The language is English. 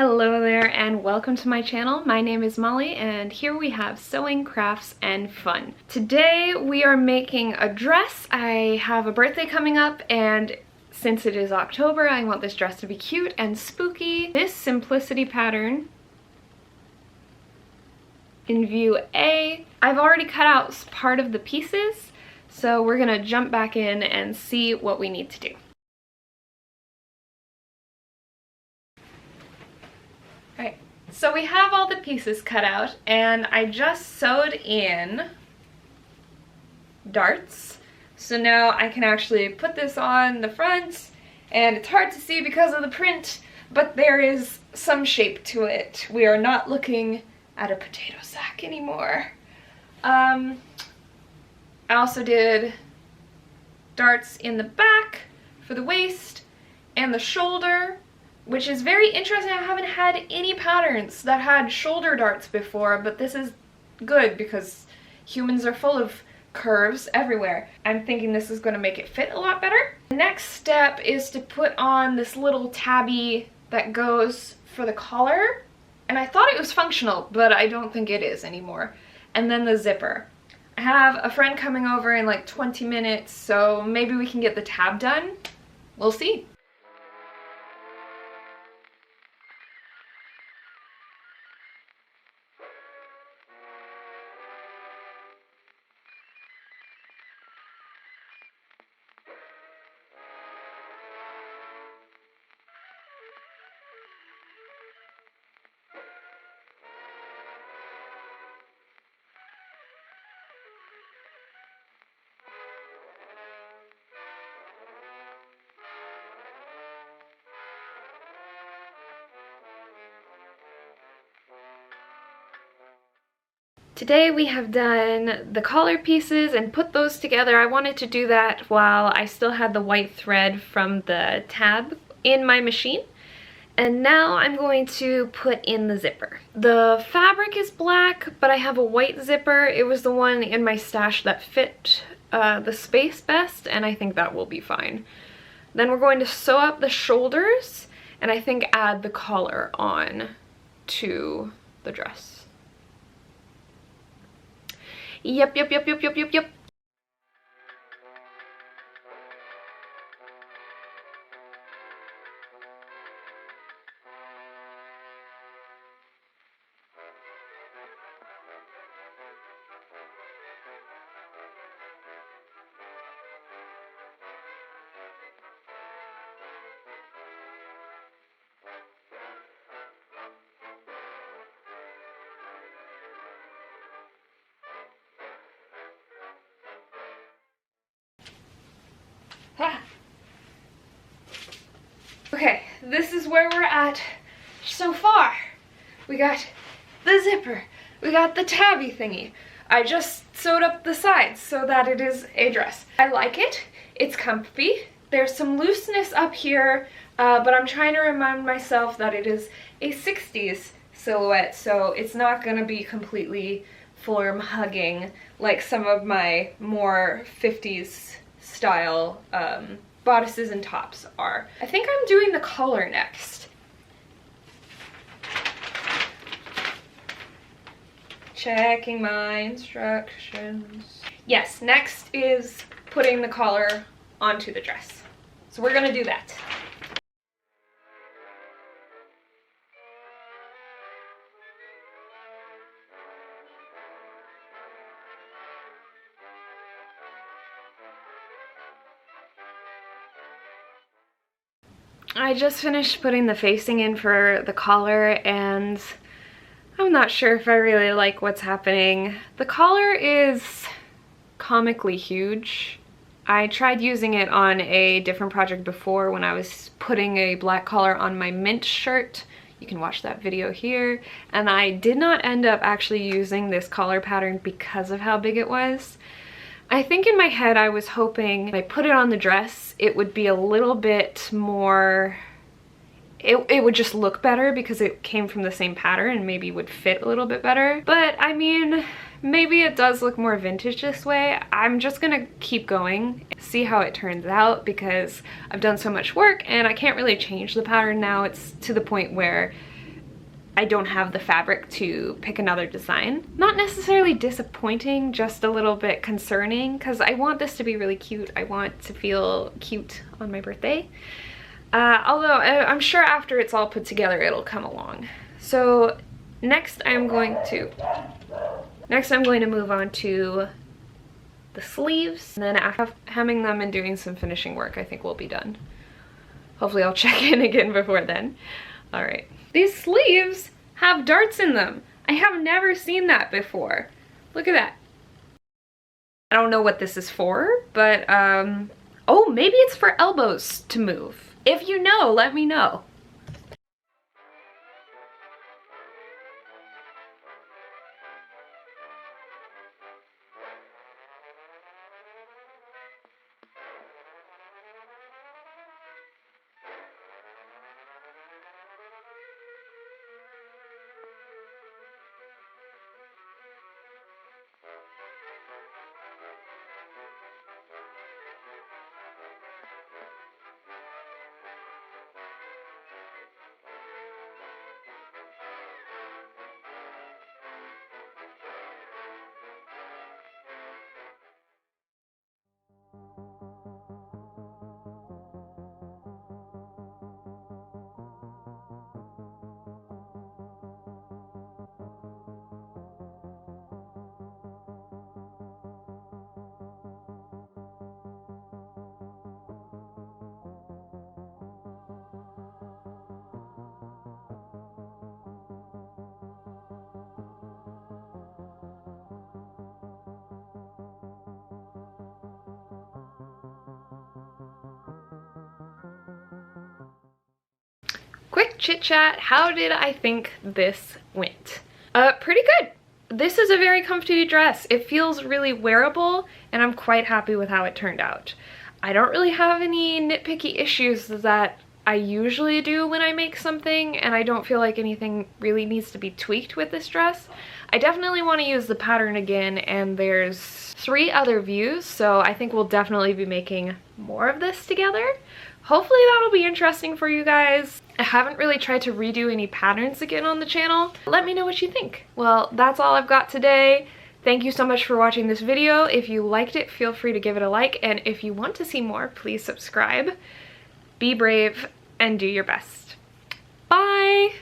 Hello there and welcome to my channel. My name is Molly and here we have sewing, crafts, and fun. Today we are making a dress. I have a birthday coming up and since it is October, I want this dress to be cute and spooky. This simplicity pattern in view A, I've already cut out part of the pieces, so we're gonna jump back in and see what we need to do. Alright, so we have all the pieces cut out and I just sewed in darts. So now I can actually put this on the front, and it's hard to see because of the print, but there is some shape to it. We are not looking at a potato sack anymore. I also did darts in the back for the waist and the shoulder, which is very interesting. I haven't had any patterns that had shoulder darts before, but this is good because humans are full of curves everywhere. I'm thinking this is going to make it fit a lot better. The next step is to put on this little tabby that goes for the collar, and I thought it was functional, but I don't think it is anymore. And then the zipper. I have a friend coming over in like 20 minutes, so maybe we can get the tab done. We'll see. Today we have done the collar pieces and put those together. I wanted to do that while I still had the white thread from the tab in my machine. And now I'm going to put in the zipper. The fabric is black, but I have a white zipper. It was the one in my stash that fit the space best, and I think that will be fine. Then we're going to sew up the shoulders, and I think add the collar on to the dress. Yep. Okay, this is where we're at so far. We got the zipper, we got the tabby thingy. I just sewed up the sides so that it is a dress. I like it, it's comfy. There's some looseness up here, but I'm trying to remind myself that it is a 60s silhouette, so it's not gonna be completely form hugging like some of my more 50s style bodices and tops are. I think I'm doing the collar next. Checking my instructions. Yes, next is putting the collar onto the dress. So we're gonna do that. I just finished putting the facing in for the collar and I'm not sure if I really like what's happening. The collar is comically huge. I tried using it on a different project before when I was putting a black collar on my mint shirt. You can watch that video here. And I did not end up actually using this collar pattern because of how big it was. I think in my head I was hoping if I put it on the dress it would be a little bit more, it would just look better because it came from the same pattern and maybe would fit a little bit better. But I mean, maybe it does look more vintage this way. I'm just gonna keep going, see how it turns out because I've done so much work and I can't really change the pattern now. It's to the point where I don't have the fabric to pick another design. Not necessarily disappointing, just a little bit concerning, because I want this to be really cute. I want to feel cute on my birthday. Although I'm sure after it's all put together, it'll come along. So next I'm going to move on to the sleeves, and then after hemming them and doing some finishing work, I think we'll be done. Hopefully I'll check in again before then. All right. These sleeves have darts in them. I have never seen that before. Look at that. I don't know what this is for, but oh, maybe it's for elbows to move. If you know, let me know. Quick chit chat, how did I think this went? Pretty good. This is a very comfy dress. It feels really wearable, and I'm quite happy with how it turned out. I don't really have any nitpicky issues that I usually do when I make something, and I don't feel like anything really needs to be tweaked with this dress. I definitely want to use the pattern again, and there's 3 other views, so I think we'll definitely be making more of this together. Hopefully that'll be interesting for you guys. I haven't really tried to redo any patterns again on the channel. Let me know what you think. Well, that's all I've got today. Thank you so much for watching this video. If you liked it, feel free to give it a like, and if you want to see more, please subscribe. Be brave and do your best. Bye!